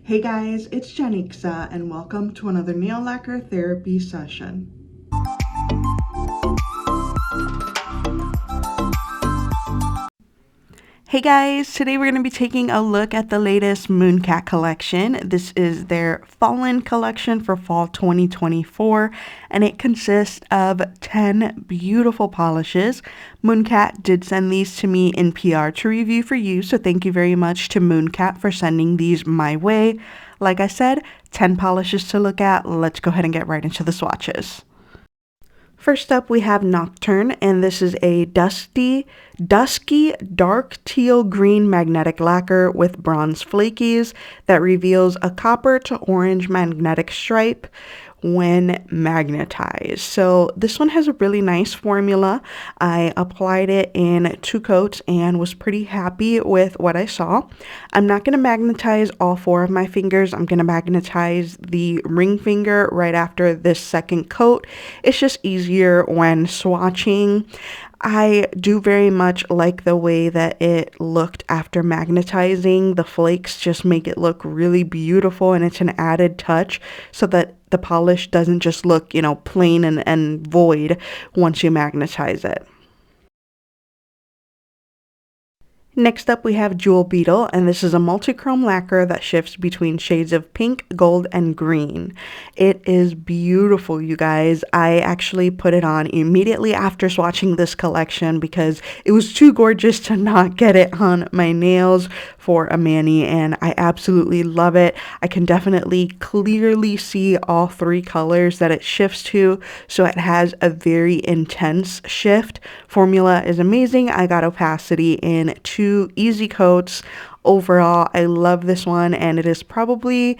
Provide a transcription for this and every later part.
Hey guys, it's Janixa and welcome to another nail lacquer therapy session. Hey guys, today we're going to be taking a look at the latest Mooncat collection. This is their Fallen collection for fall 2024 and it consists of 10 beautiful polishes. Mooncat did send these to me in PR to review for you, so thank you very much to Mooncat for sending these my way. Like I said, 10 polishes to look at. Let's go ahead and get right into the swatches. First up, we have Nocturne, and this is a dusky dark teal green magnetic lacquer with bronze flakies that reveals a copper to orange magnetic stripe when magnetized. So this one has a really nice formula. I applied it in 2 coats and was pretty happy with what I saw. I'm not going to magnetize all 4 of my fingers. I'm going to magnetize the ring finger right after this second coat. It's just easier when swatching. I do very much like the way that it looked after magnetizing. The flakes just make it look really beautiful, and it's an added touch so that the polish doesn't just look, plain and void once you magnetize it. Next up, we have Jewel Beetle, and this is a multi-chrome lacquer that shifts between shades of pink, gold, and green. It is beautiful, you guys. I actually put it on immediately after swatching this collection because it was too gorgeous to not get it on my nails for a mani, and I absolutely love it. I can definitely clearly see all 3 colors that it shifts to, so it has a very intense shift. Formula is amazing. I got opacity in 2 easy coats. Overall, I love this one, and it is probably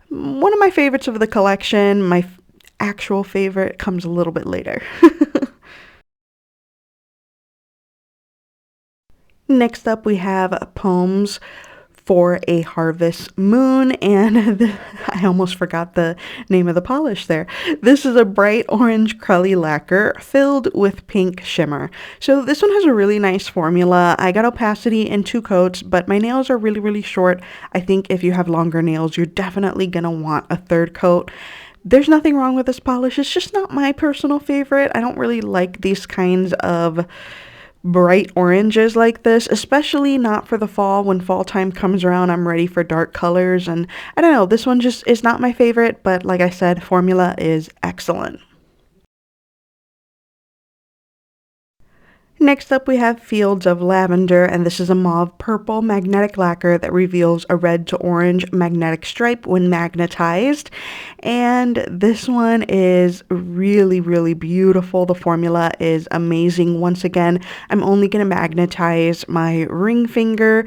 one of my favorites of the collection. My actual favorite comes a little bit later. Next up, we have Poems for a Harvest Moon, and I almost forgot the name of the polish there. This is a bright orange crelly lacquer filled with pink shimmer. So this one has a really nice formula. I got opacity in 2 coats, but my nails are really short. I think if you have longer nails, you're definitely gonna want a 3rd coat. There's nothing wrong with this polish. It's just not my personal favorite. I don't really like these kinds of bright oranges like this, especially not for the fall. When fall time comes around, I'm ready for dark colors, and I don't know, this one just is not my favorite, but like I said, formula is excellent. Next up, we have Fields of Lavender, and this is a mauve purple magnetic lacquer that reveals a red to orange magnetic stripe when magnetized. And this one is really beautiful. The formula is amazing. Once again, I'm only going to magnetize my ring finger.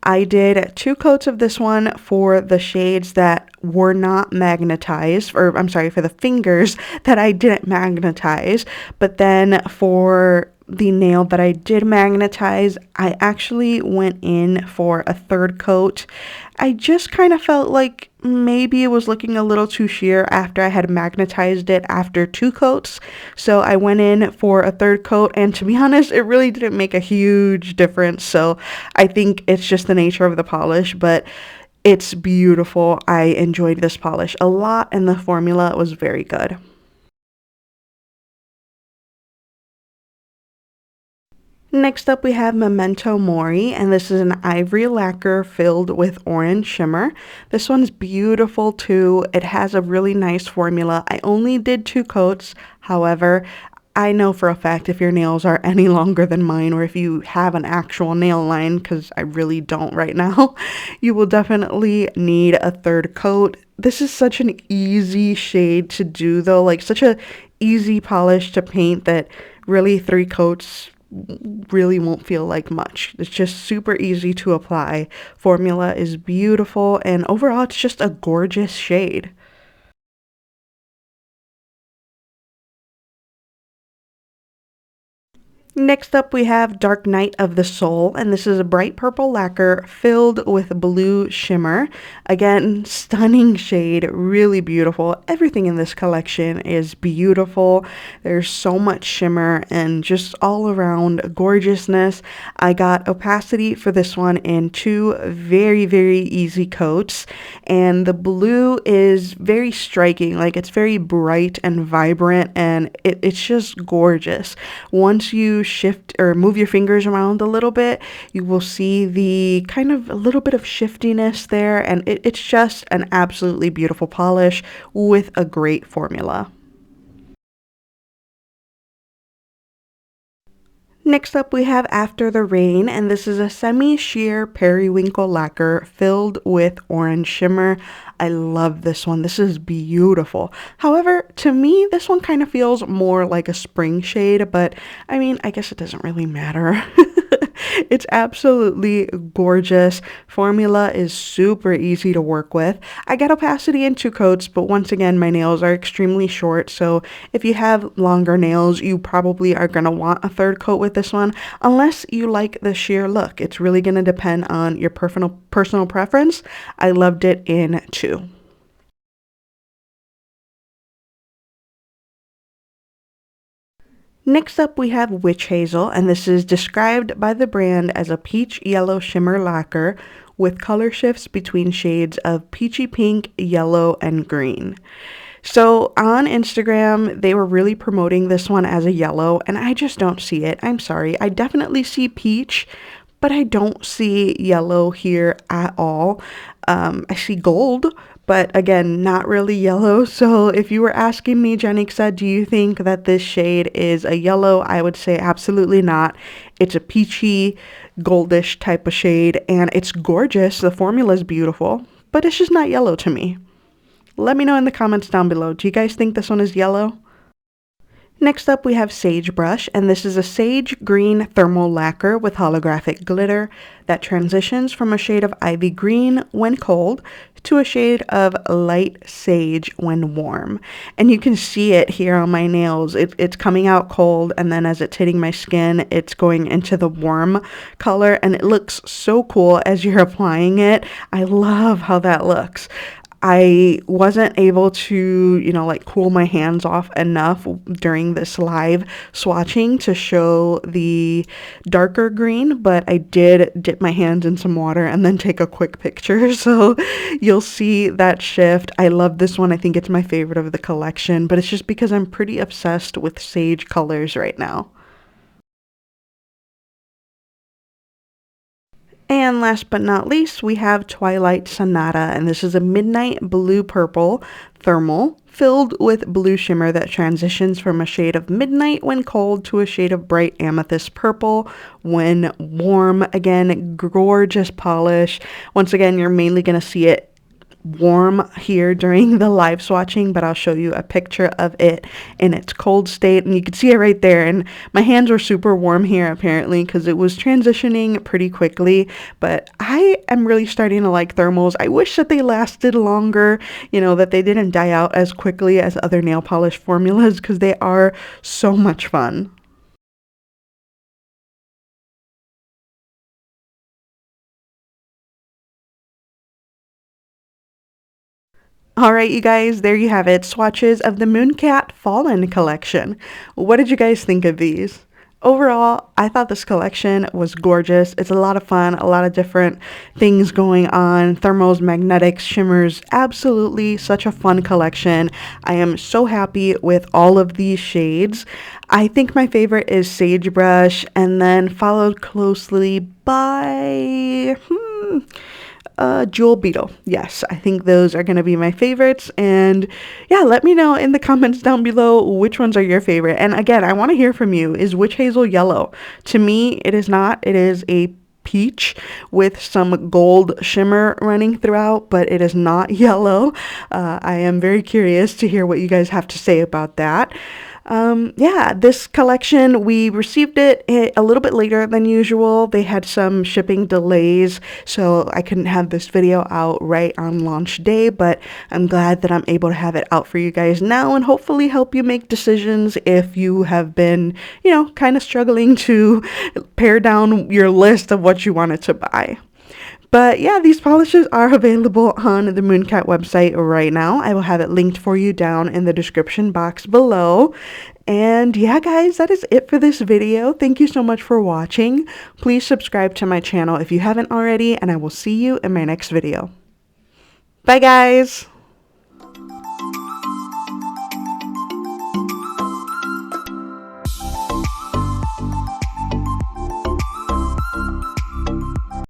I did 2 coats of this one for the shades that were not magnetized, or I'm sorry, for the fingers that I didn't magnetize. But then for the nail that I did magnetize, I actually went in for a 3rd coat. I just kind of felt like maybe it was looking a little too sheer after I had magnetized it after 2 coats. So I went in for a 3rd coat, and to be honest, it really didn't make a huge difference. So I think it's just the nature of the polish, but it's beautiful. I enjoyed this polish a lot, and the formula was very good. Next up, we have Memento Mori, and this is an ivory lacquer filled with orange shimmer. This one's beautiful too. It has a really nice formula. I only did 2 coats. However, I know for a fact if your nails are any longer than mine, or if you have an actual nail line, because I really don't right now, you will definitely need a 3rd coat. This is such an easy shade to do though, like such a easy polish to paint that really 3 coats really won't feel like much. It's just super easy to apply. Formula is beautiful, and overall it's just a gorgeous shade. Next up, we have Dark Night of the Soul, and this is a bright purple lacquer filled with blue shimmer. Again, stunning shade, really beautiful. Everything in this collection is beautiful. There's so much shimmer and just all around gorgeousness. I got opacity for this one in 2 very, very easy coats, and the blue is very striking. Like, it's very bright and vibrant, and it's just gorgeous. Once you shift or move your fingers around a little bit, you will see the kind of a little bit of shiftiness there, and it's just an absolutely beautiful polish with a great formula. Next up, we have After the Rain, and this is a semi-sheer periwinkle lacquer filled with orange shimmer. I love this one. This is beautiful. However, to me, this one kind of feels more like a spring shade, but I mean, I guess it doesn't really matter. It's absolutely gorgeous. Formula is super easy to work with. I got opacity in 2 coats, but once again, my nails are extremely short, so if you have longer nails, you probably are going to want a 3rd coat with this one, unless you like the sheer look. It's really going to depend on your personal preference. I loved it in 2. Next up, we have Witch Hazel, and this is described by the brand as a peach yellow shimmer lacquer with color shifts between shades of peachy pink, yellow, and green. So on Instagram, they were really promoting this one as a yellow, and I just don't see it. I'm sorry. I definitely see peach, but I don't see yellow here at all. I see gold, but again, not really yellow. So if you were asking me, Janixa, do you think that this shade is a yellow? I would say absolutely not. It's a peachy, goldish type of shade, and it's gorgeous. The formula is beautiful, but it's just not yellow to me. Let me know in the comments down below. Do you guys think this one is yellow? Next up, we have Sagebrush, and this is a sage green thermal lacquer with holographic glitter that transitions from a shade of ivy green when cold to a shade of light sage when warm. And you can see it here on my nails. It's coming out cold, and then as it's hitting my skin, it's going into the warm color, and it looks so cool as you're applying it. I love how that looks. I wasn't able to, like cool my hands off enough during this live swatching to show the darker green, but I did dip my hands in some water and then take a quick picture. So you'll see that shift. I love this one. I think it's my favorite of the collection, but it's just because I'm pretty obsessed with sage colors right now. And last but not least, we have Twilight Sonata, and this is a midnight blue-purple thermal filled with blue shimmer that transitions from a shade of midnight when cold to a shade of bright amethyst purple when warm. Again, gorgeous polish. Once again, you're mainly going to see it warm here during the live swatching, but I'll show you a picture of it in its cold state, and you can see it right there. And my hands were super warm here apparently because it was transitioning pretty quickly, but I am really starting to like thermals. I wish that they lasted longer, that they didn't die out as quickly as other nail polish formulas, because they are so much fun. All right, you guys, there you have it. Swatches of the Mooncat Fallen collection. What did you guys think of these? Overall, I thought this collection was gorgeous. It's a lot of fun, a lot of different things going on. Thermals, magnetics, shimmers, absolutely such a fun collection. I am so happy with all of these shades. I think my favorite is Sagebrush, and then followed closely by... Jewel Beetle. Yes, I think those are going to be my favorites. And yeah, let me know in the comments down below which ones are your favorite. And again, I want to hear from you. Is Witch Hazel yellow? To me, it is not. It is a peach with some gold shimmer running throughout, but it is not yellow. I am very curious to hear what you guys have to say about that. Yeah, this collection, we received it a little bit later than usual. They had some shipping delays, so I couldn't have this video out right on launch day, but I'm glad that I'm able to have it out for you guys now and hopefully help you make decisions if you have been, kind of struggling to pare down your list of what you wanted to buy. But yeah, these polishes are available on the Mooncat website right now. I will have it linked for you down in the description box below. And yeah, guys, that is it for this video. Thank you so much for watching. Please subscribe to my channel if you haven't already, and I will see you in my next video. Bye, guys!